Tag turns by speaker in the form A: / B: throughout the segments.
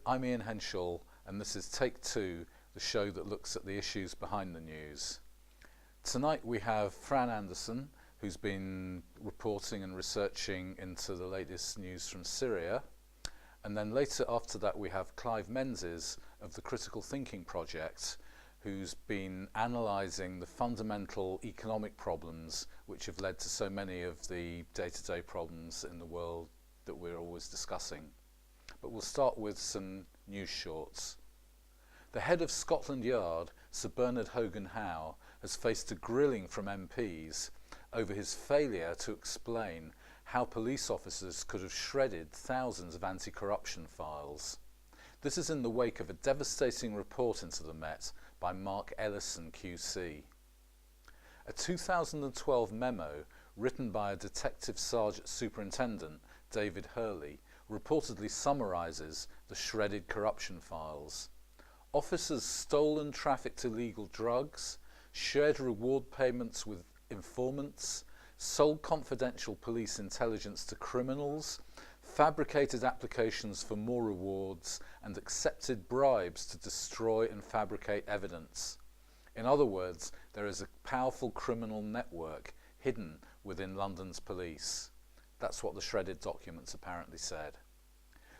A: I'm Ian Henshall, and this is Take Two, the show that looks at the issues behind the news. Tonight we have Fran Anderson, who's been reporting and researching into the latest news from Syria. And then later after that we have Clive Menzies of the Critical Thinking Project, who's been analysing the fundamental economic problems which have led to so many of the day-to-day problems in the world that we're always discussing. But we'll start with some news shorts. The head of Scotland Yard, Sir Bernard Hogan-Howe, has faced a grilling from MPs over his failure to explain how police officers could have shredded thousands of anti-corruption files. This is in the wake of a devastating report into the Met by Mark Ellison QC. A 2012 memo written by a Detective Sergeant Superintendent, David Hurley, reportedly summarises the shredded corruption files. Officers stole and trafficked illegal drugs, shared reward payments with informants, sold confidential police intelligence to criminals, fabricated applications for more rewards, and accepted bribes to destroy and fabricate evidence. In other words, there is a powerful criminal network hidden within London's police. That's what the shredded documents apparently said.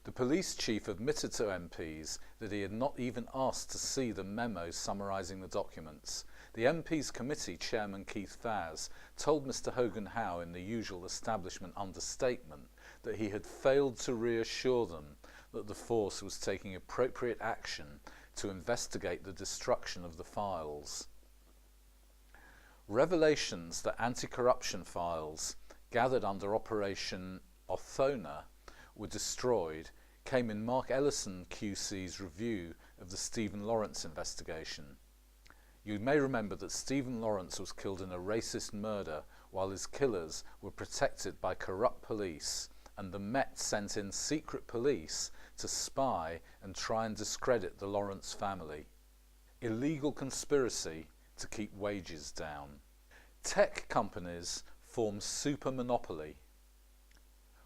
A: The police chief admitted to MPs that he had not even asked to see the memo summarising the documents. The MPs committee chairman Keith Vaz told Mr Hogan-Howe in the usual establishment understatement that he had failed to reassure them that the force was taking appropriate action to investigate the destruction of the files. Revelations that anti-corruption files gathered under Operation Othona were destroyed came in Mark Ellison QC's review of the Stephen Lawrence investigation. You may remember that Stephen Lawrence was killed in a racist murder while his killers were protected by corrupt police, and the Met sent in secret police to spy and try and discredit the Lawrence family. Illegal conspiracy to keep wages down. Tech companies form super monopoly.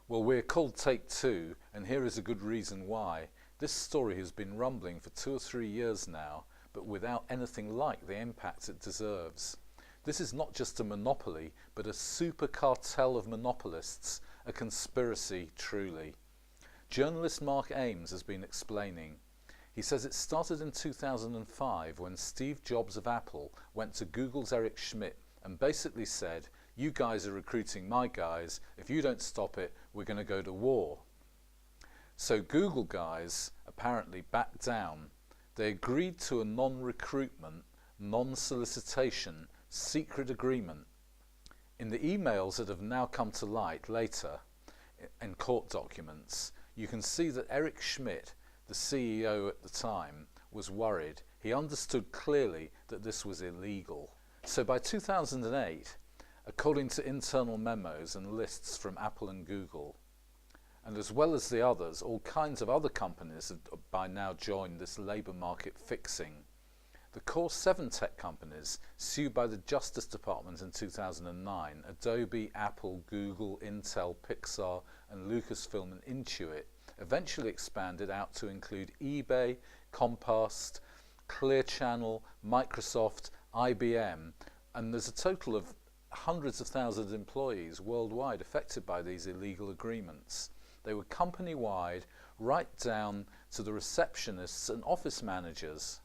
A: Well, we're called Take Two, and here is a good reason why. This story has been rumbling for 2 or 3 years now, but without anything like the impact it deserves. This is not just a monopoly, but a super cartel of monopolists, a conspiracy truly. Journalist Mark Ames has been explaining. He says it started in 2005 when Steve Jobs of Apple went to Google's Eric Schmidt and basically said, "You guys are recruiting my guys, if you don't stop it, we're going to go to war." So Google guys apparently backed down. They agreed to a non-recruitment, non-solicitation, secret agreement. In the emails that have now come to light later in court documents, you can see that Eric Schmidt, the CEO at the time, was worried. He understood clearly that this was illegal. So by 2008, according to internal memos and lists from Apple and Google, and as well as the others, all kinds of other companies have by now joined this labour market fixing. The core 7 tech companies, sued by the Justice Department in 2009, Adobe, Apple, Google, Intel, Pixar and Lucasfilm and Intuit, eventually expanded out to include eBay, Comcast, Clear Channel, Microsoft, IBM, and there's a total of hundreds of thousands of employees worldwide affected by these illegal agreements. They were company-wide, right down to the receptionists and office managers.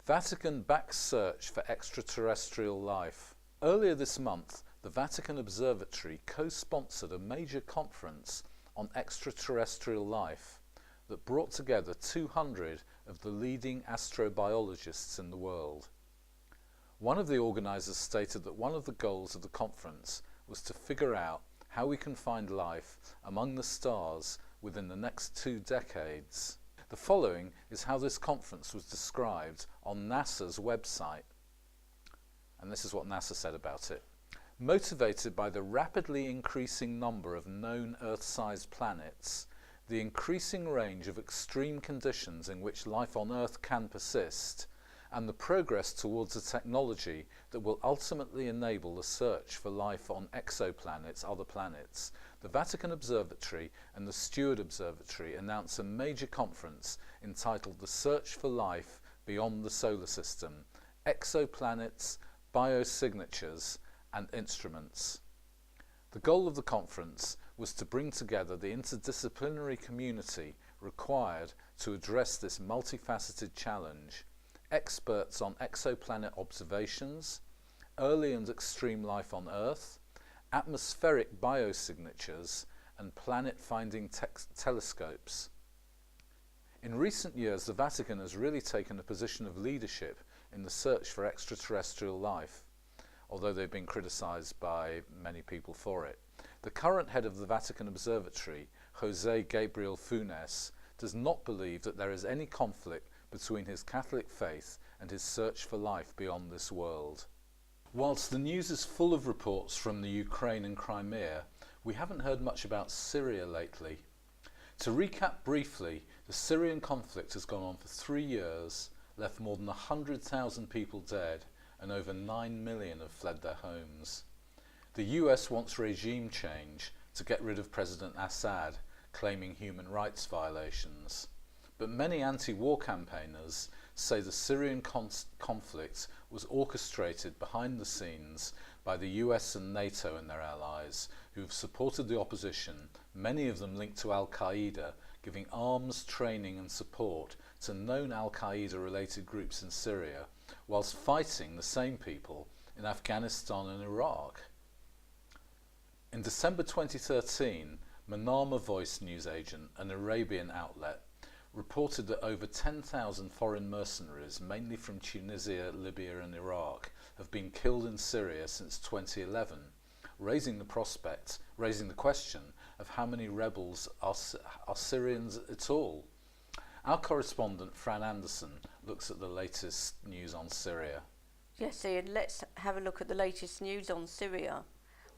A: Vatican-backed search for extraterrestrial life. Earlier this month, the Vatican Observatory co-sponsored a major conference on extraterrestrial life that brought together 200 of the leading astrobiologists in the world. One of the organisers stated that one of the goals of the conference was to figure out how we can find life among the stars within the next 2 decades. The following is how this conference was described on NASA's website. And this is what NASA said about it. Motivated by the rapidly increasing number of known Earth-sized planets, the increasing range of extreme conditions in which life on Earth can persist, and the progress towards a technology that will ultimately enable the search for life on exoplanets, other planets, the Vatican Observatory and the Steward Observatory announce a major conference entitled The Search for Life Beyond the Solar System, Exoplanets, Biosignatures and Instruments. The goal of the conference was to bring together the interdisciplinary community required to address this multifaceted challenge: experts on exoplanet observations, early and extreme life on Earth, atmospheric biosignatures and planet-finding telescopes. In recent years, the Vatican has really taken a position of leadership in the search for extraterrestrial life, although they've been criticised by many people for it. The current head of the Vatican Observatory, José Gabriel Funes, does not believe that there is any conflict between his Catholic faith and his search for life beyond this world. Whilst the news is full of reports from the Ukraine and Crimea, we haven't heard much about Syria lately. To recap briefly, the Syrian conflict has gone on for 3 years, left more than 100,000 people dead, and over 9 million have fled their homes. The US wants regime change to get rid of President Assad, claiming human rights violations. But many anti-war campaigners say the Syrian conflict was orchestrated behind the scenes by the US and NATO and their allies, who have supported the opposition, many of them linked to Al-Qaeda, giving arms, training and support to known Al-Qaeda related groups in Syria, whilst fighting the same people in Afghanistan and Iraq. In December 2013, Manama Voice news agent, an Arabian outlet, reported that over 10,000 foreign mercenaries, mainly from Tunisia, Libya and Iraq, have been killed in Syria since 2011, raising the question of how many rebels are Syrians at all. Our correspondent Fran Anderson looks at the latest news on Syria.
B: Yes, Ian, let's have a look at the latest news on Syria.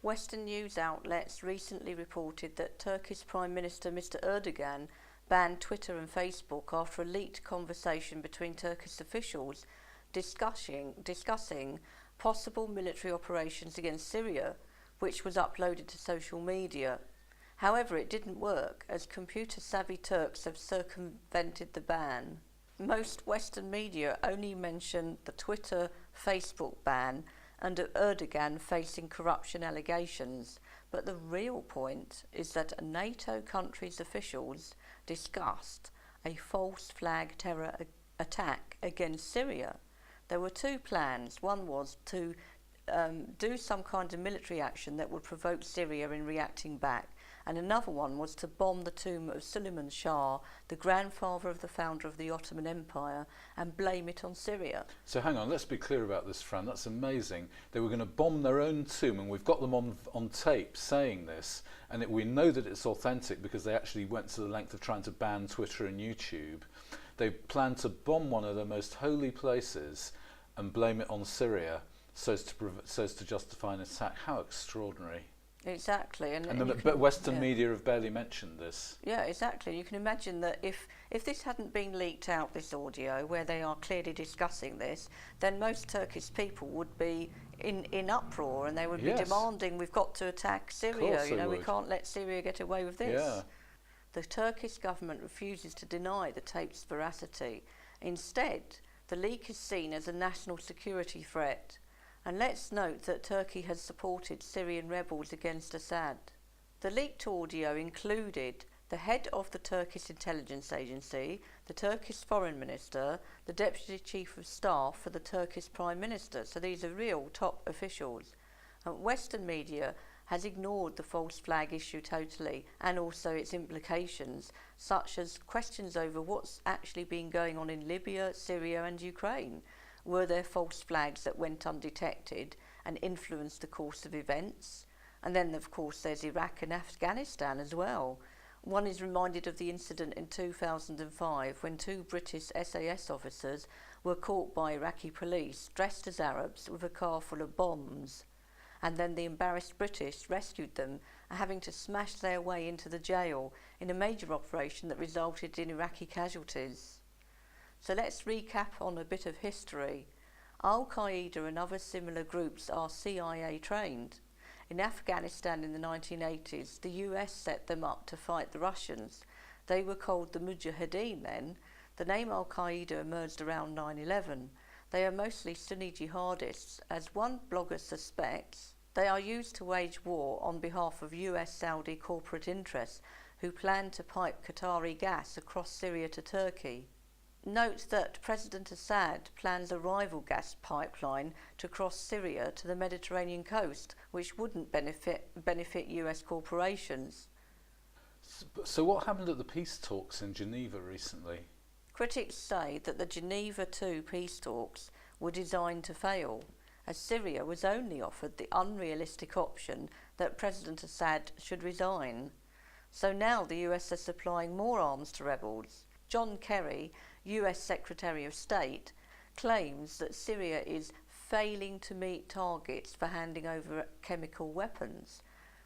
B: Western news outlets recently reported that Turkish Prime Minister Mr. Erdogan banned Twitter and Facebook after a leaked conversation between Turkish officials discussing possible military operations against Syria, which was uploaded to social media. However, it didn't work, as computer-savvy Turks have circumvented the ban. Most Western media only mention the Twitter, Facebook ban and Erdogan facing corruption allegations, but the real point is that a NATO country's officials discussed a false flag terror attack against Syria. There were two plans. One was to do some kind of military action that would provoke Syria in reacting back, and another one was to bomb the tomb of Suleiman Shah, the grandfather of the founder of the Ottoman Empire, and blame it on Syria.
A: So hang on, let's be clear about this, Fran. That's amazing. They were going to bomb their own tomb, and we've got them on tape saying this, and we know that it's authentic because they actually went to the length of trying to ban Twitter and YouTube. They planned to bomb one of their most holy places and blame it on Syria so as to justify an attack. How extraordinary.
B: Exactly.
A: But Western media have barely mentioned this.
B: Yeah, exactly. You can imagine that if this hadn't been leaked out, this audio, where they are clearly discussing this, then most Turkish people would be in uproar, and they would be demanding, we've got to attack Syria, we can't let Syria get away with this.
A: Yeah.
B: The Turkish government refuses to deny the tape's veracity. Instead, the leak is seen as a national security threat. And let's note that Turkey has supported Syrian rebels against Assad. The leaked audio included the head of the Turkish intelligence agency, the Turkish foreign minister, the deputy chief of staff for the Turkish prime minister. So these are real top officials. Western media has ignored the false flag issue totally, and also its implications, such as questions over what's actually been going on in Libya, Syria and Ukraine. Were there false flags that went undetected and influenced the course of events? And then, of course, there's Iraq and Afghanistan as well. One is reminded of the incident in 2005 when 2 British SAS officers were caught by Iraqi police dressed as Arabs with a car full of bombs. And then the embarrassed British rescued them, having to smash their way into the jail in a major operation that resulted in Iraqi casualties. So let's recap on a bit of history. Al-Qaeda and other similar groups are CIA trained. In Afghanistan in the 1980s, the US set them up to fight the Russians. They were called the Mujahideen then. The name Al-Qaeda emerged around 9/11. They are mostly Sunni jihadists. As one blogger suspects, they are used to wage war on behalf of US-Saudi corporate interests who plan to pipe Qatari gas across Syria to Turkey. Note that President Assad plans a rival gas pipeline to cross Syria to the Mediterranean coast, which wouldn't benefit US corporations.
A: So what happened at the peace talks in Geneva recently?
B: Critics say that the Geneva II peace talks were designed to fail, as Syria was only offered the unrealistic option that President Assad should resign. So now the US are supplying more arms to rebels. John Kerry, US Secretary of State, claims that Syria is failing to meet targets for handing over chemical weapons,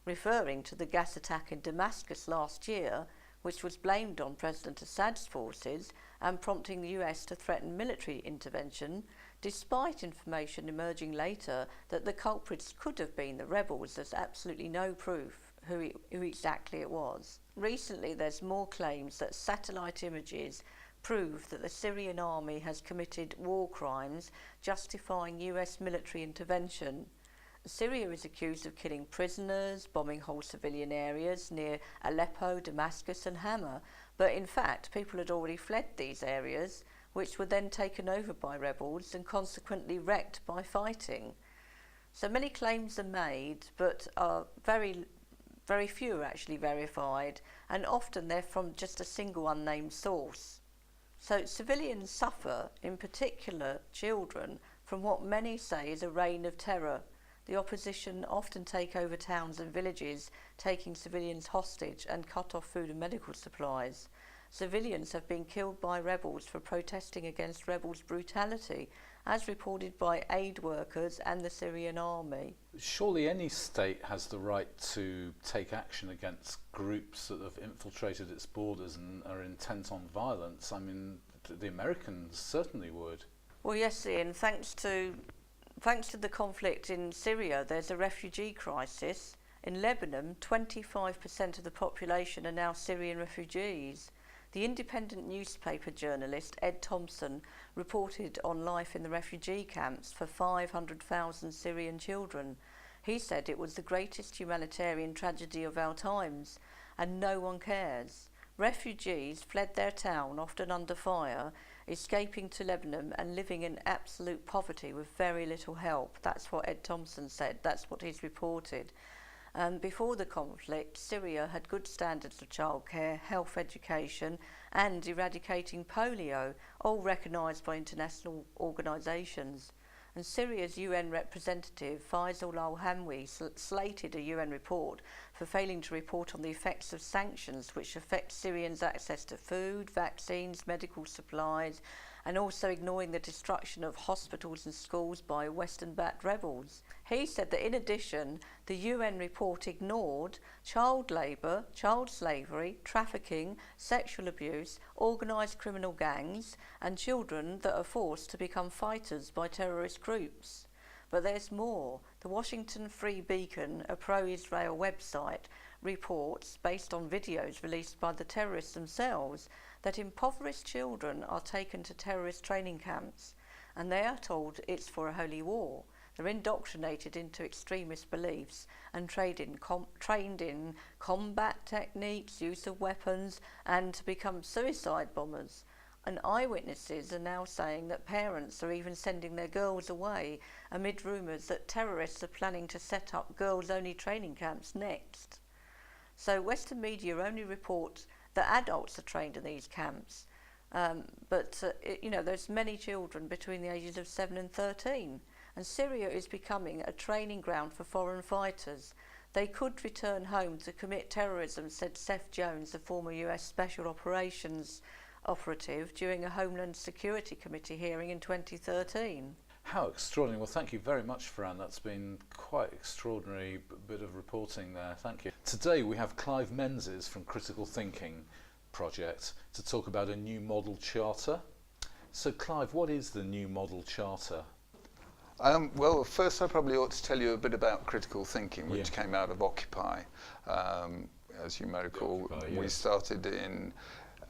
B: referring to the gas attack in Damascus last year, which was blamed on President Assad's forces and prompting the US to threaten military intervention, despite information emerging later that the culprits could have been the rebels. There's absolutely no proof who exactly it was. Recently, there's more claims that satellite images prove that the Syrian army has committed war crimes justifying US military intervention. Syria is accused of killing prisoners, bombing whole civilian areas near Aleppo, Damascus and Hama, but in fact people had already fled these areas, which were then taken over by rebels and consequently wrecked by fighting. So many claims are made, but are very few are actually verified, and often they're from just a single unnamed source. So civilians suffer, in particular children, from what many say is a reign of terror. The opposition often take over towns and villages, taking civilians hostage and cut off food and medical supplies. Civilians have been killed by rebels for protesting against rebels' brutality, as reported by aid workers and the Syrian army.
A: Surely any state has the right to take action against groups that have infiltrated its borders and are intent on violence. I mean, the Americans certainly would.
B: Well, yes, Ian, thanks to the conflict in Syria, there's a refugee crisis. In Lebanon, 25% of the population are now Syrian refugees. The independent newspaper journalist Ed Thompson reported on life in the refugee camps for 500,000 Syrian children. He said it was the greatest humanitarian tragedy of our times, and no one cares. Refugees fled their town, often under fire, escaping to Lebanon and living in absolute poverty with very little help. That's what Ed Thompson said. That's what he's reported. Before the conflict, Syria had good standards of childcare, health education and eradicating polio, all recognised by international organisations. And Syria's UN representative Faisal al-Hamwi slated a UN report for failing to report on the effects of sanctions which affect Syrians' access to food, vaccines, medical supplies, and also ignoring the destruction of hospitals and schools by Western-backed rebels. He said that in addition, the UN report ignored child labour, child slavery, trafficking, sexual abuse, organised criminal gangs, and children that are forced to become fighters by terrorist groups. But there's more. The Washington Free Beacon, a pro-Israel website, reports, based on videos released by the terrorists themselves, that impoverished children are taken to terrorist training camps, and they are told it's for a holy war. They're indoctrinated into extremist beliefs and trained in combat techniques, use of weapons, and to become suicide bombers. And eyewitnesses are now saying that parents are even sending their girls away amid rumours that terrorists are planning to set up girls-only training camps next. So Western media only report that adults are trained in these camps, but there's many children between the ages of 7 and 13, and Syria is becoming a training ground for foreign fighters. They could return home to commit terrorism, said Seth Jones, the former US Special Operations operative, during a Homeland Security Committee hearing in 2013.
A: How extraordinary. Well, thank you very much, Fran. That's been quite extraordinary bit of reporting there. Thank you. Today we have Clive Menzies from Critical Thinking Project to talk about a new model charter. So, Clive, what is the new model charter?
C: Well, first I probably ought to tell you a bit about critical thinking, which came out of Occupy. As you may recall, we started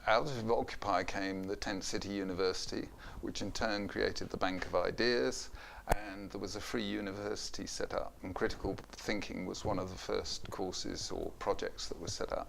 C: out of Occupy came the Tent City University, which in turn created the Bank of Ideas, and there was a free university set up, and critical thinking was one of the first courses or projects that was set up.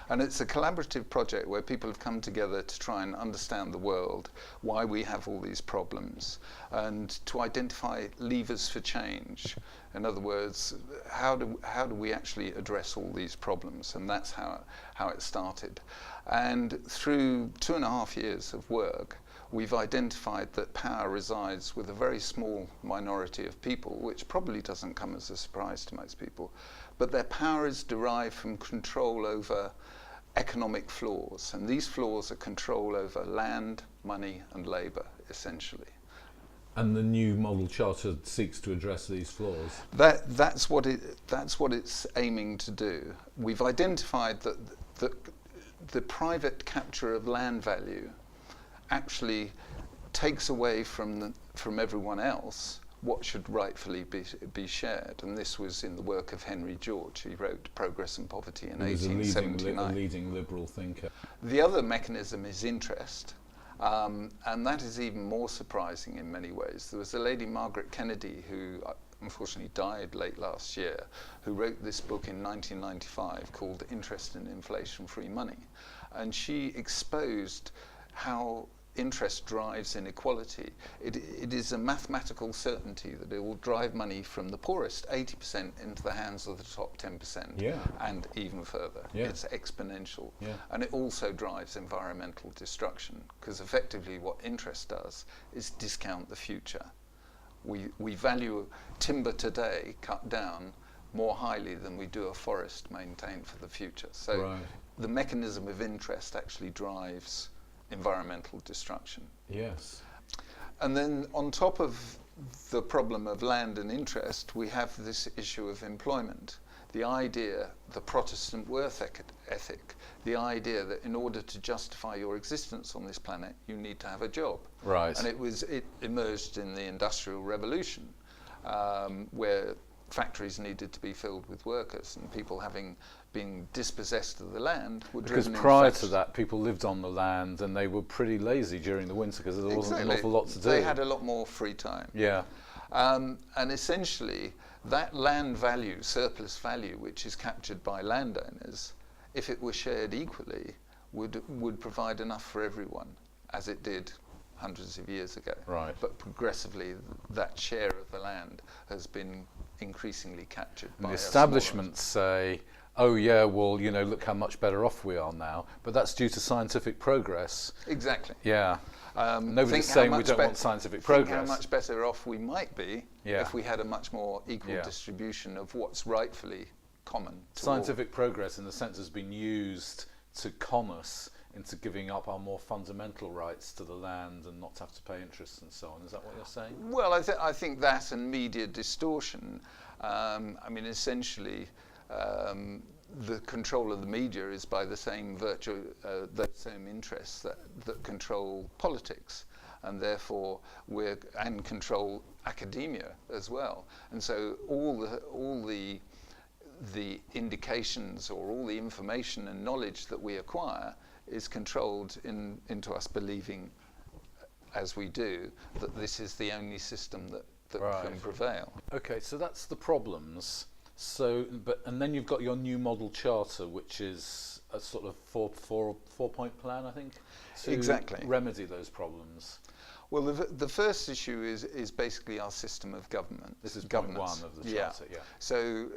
C: And it's a collaborative project where people have come together to try and understand the world, why we have all these problems, and to identify levers for change. In other words, how do we actually address all these problems? And that's how it started. And through 2.5 years of work, we've identified that power resides with a very small minority of people, which probably doesn't come as a surprise to most people, but their power is derived from control over economic flaws, and these flaws are control over land, money and labour, essentially.
A: And the new model charter seeks to address these flaws.
C: That's what it's aiming to do. We've identified that the private capture of land value actually takes away from everyone else what should rightfully be shared. And this was in the work of Henry George. He wrote Progress and Poverty in 1879.
A: He was a leading liberal thinker.
C: The other mechanism is interest. And that is even more surprising in many ways. There was a lady, Margaret Kennedy, who unfortunately died late last year, who wrote this book in 1995 called Interest in Inflation-Free Money. And she exposed how interest drives inequality. It is a mathematical certainty that it will drive money from the poorest 80% into the hands of the top 10% and even further. It's exponential. And it also drives environmental destruction, because effectively what interest does is discount the future. We value timber today cut down more highly than we do a forest maintained for the future. So the mechanism of interest actually drives environmental destruction.
A: Yes.
C: And then on top of the problem of land and interest, we have this issue of employment. The idea, the Protestant worth ethic, the idea that in order to justify your existence on this planet, you need to have a job.
A: Right.
C: And it emerged in the Industrial Revolution, where factories needed to be filled with workers, and people having been dispossessed of the land were driven.
A: Because prior to that, people lived on the land and they were pretty lazy during the winter because there wasn't an awful lot to do.
C: They had a lot more free time.
A: Yeah.
C: And essentially, that land value, surplus value, which is captured by landowners, if it were shared equally, would provide enough for everyone, as it did hundreds of years ago.
A: Right.
C: But progressively, that share of the land has been increasingly captured by
A: the establishments say, oh yeah, well, you know, look how much better off we are now. But that's due to scientific progress.
C: Exactly.
A: Yeah. Nobody's saying we don't want scientific progress.
C: Think how much better off we might be if we had a much more equal distribution of what's rightfully common to
A: scientific progress, in the sense, has been used to con us into giving up our more fundamental rights to the land and not to have to pay interest and so on. Is that what you're saying?
C: Well, I think that and media distortion. I mean, essentially, the control of the media is by the same virtue, those same interests that control politics, and therefore and control academia as well. And so all the indications or all the information and knowledge that we acquire is controlled into us believing, as we do, that this is the only system that can prevail.
A: Okay, so that's the problems. So, and then you've got your new model charter, which is a sort of four-point plan, I think, to remedy those problems.
C: Well, the first issue is basically our system of government.
A: This is point one of the charter. Yeah.
C: So,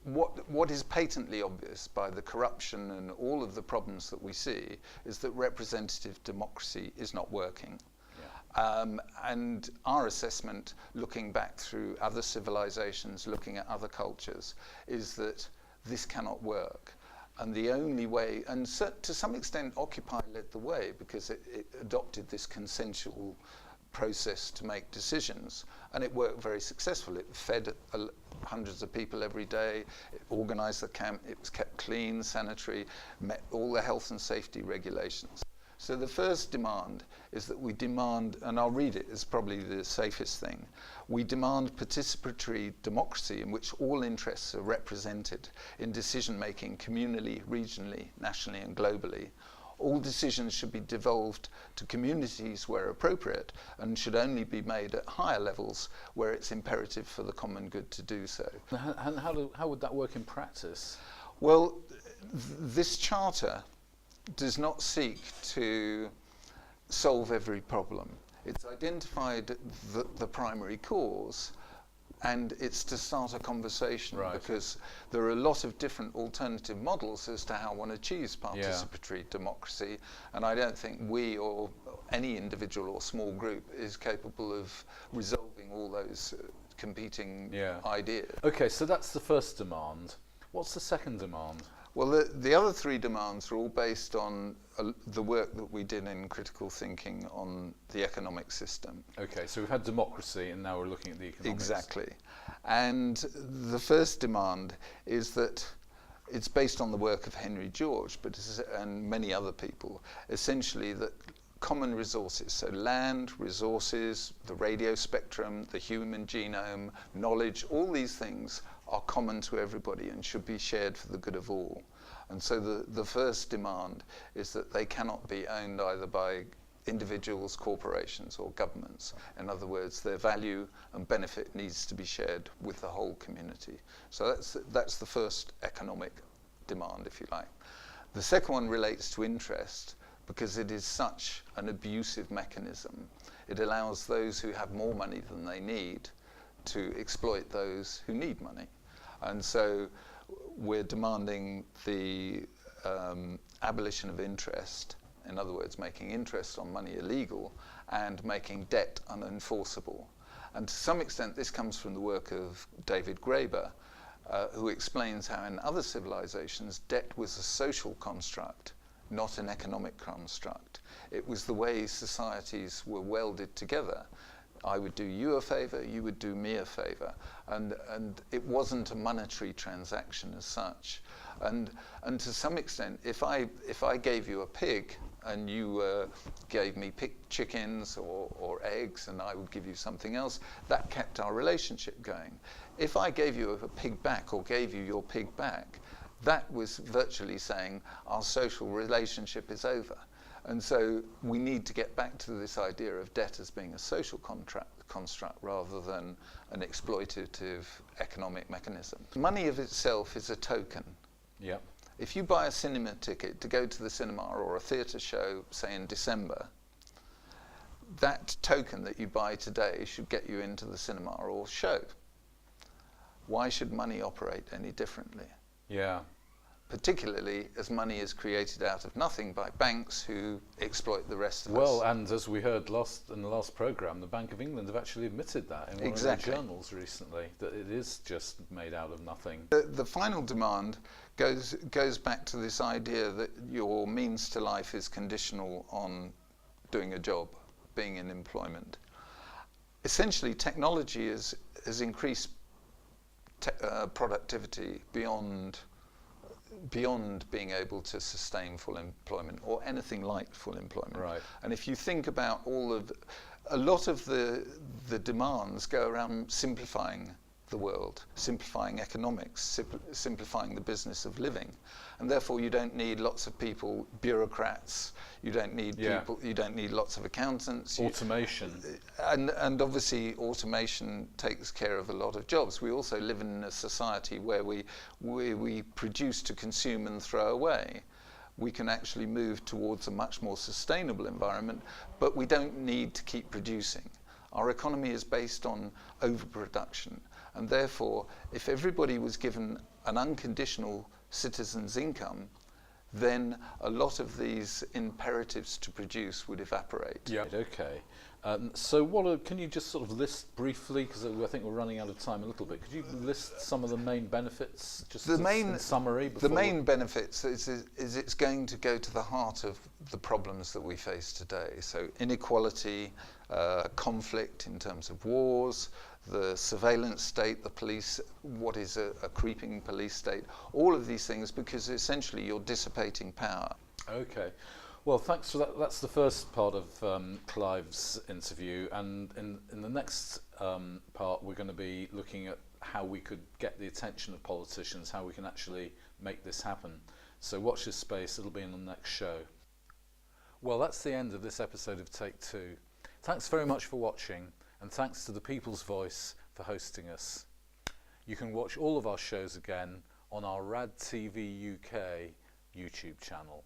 C: what is patently obvious by the corruption and all of the problems that we see is that representative democracy is not working. And our assessment, looking back through other civilizations, looking at other cultures, is that this cannot work. And the only way, and to some extent Occupy led the way, because it adopted this consensual process to make decisions, and it worked very successfully. It fed hundreds of people every day, it organised the camp, it was kept clean, sanitary, met all the health and safety regulations. So the first demand is that we demand, and I'll read it, it's probably the safest thing. We demand participatory democracy in which all interests are represented in decision-making communally, regionally, nationally and globally. All decisions should be devolved to communities where appropriate and should only be made at higher levels where it's imperative for the common good to do so.
A: And how would that work in practice?
C: Well, this charter does not seek to solve every problem. It's identified the primary cause, and it's to start a conversation,
A: right,
C: because there are a lot of different alternative models as to how one achieves participatory democracy, and I don't think we or any individual or small group is capable of resolving all those competing ideas.
A: Okay, so that's the first demand. What's the second demand?
C: Well, the other three demands are all based on the work that we did in critical thinking on the economic system.
A: Okay, so we've had democracy and now we're looking at the economics.
C: Exactly. And the first demand is that it's based on the work of Henry George and many other people, essentially that common resources, so land, resources, the radio spectrum, the human genome, knowledge, all these things are common to everybody and should be shared for the good of all. And so the first demand is that they cannot be owned either by individuals, corporations or governments. In other words, their value and benefit needs to be shared with the whole community. So that's the first economic demand, if you like. The second one relates to interest, because it is such an abusive mechanism. It allows those who have more money than they need to exploit those who need money. And so we're demanding the abolition of interest, in other words, making interest on money illegal and making debt unenforceable. And to some extent this comes from the work of David Graeber, who explains how in other civilizations debt was a social construct, not an economic construct. It was the way societies were welded together. I would do you a favour, you would do me a favour, and it wasn't a monetary transaction as such. And to some extent, if I gave you a pig and you gave me chickens or eggs, and I would give you something else, that kept our relationship going. If I gave you a pig back or gave you your pig back, that was virtually saying our social relationship is over. And so we need to get back to this idea of debt as being a social construct rather than an exploitative economic mechanism. Money of itself is a token.
A: Yep.
C: If you buy a cinema ticket to go to the cinema or a theatre show, say in December, that token that you buy today should get you into the cinema or show. Why should money operate any differently?
A: Yeah.
C: Particularly as money is created out of nothing by banks who exploit the rest of us.
A: Well, and as we heard in the last programme, the Bank of England have actually admitted that in one of their journals recently, that it is just made out of nothing.
C: The final demand goes back to this idea that your means to life is conditional on doing a job, being in employment. Essentially, technology has increased productivity beyond being able to sustain full employment or anything like full employment.
A: Right.
C: And if you think about a lot of the demands go around simplifying the world, simplifying economics, simplifying the business of living. And therefore you don't need lots of people, bureaucrats, you don't need people, you don't need lots of accountants.
A: Automation.
C: And obviously automation takes care of a lot of jobs. We also live in a society where we produce to consume and throw away. We can actually move towards a much more sustainable environment, but we don't need to keep producing. Our economy is based on overproduction, and therefore if everybody was given an unconditional citizen's income, then a lot of these imperatives to produce would evaporate.
A: Yeah. Okay. So can you just sort of list briefly, because I think we're running out of time a little bit, could you list some of the main benefits, just in summary? The main
C: benefits is it's going to go to the heart of the problems that we face today. So inequality, conflict in terms of wars, the surveillance state, the police, what is a creeping police state, all of these things, because essentially you're dissipating power.
A: Okay. Well, thanks for that. That's the first part of Clive's interview, and in the next part we're going to be looking at how we could get the attention of politicians, how we can actually make this happen. So watch this space, it'll be in the next show. Well, that's the end of this episode of Take Two. Thanks very much for watching, and thanks to the People's Voice for hosting us. You can watch all of our shows again on our RADTV UK YouTube channel.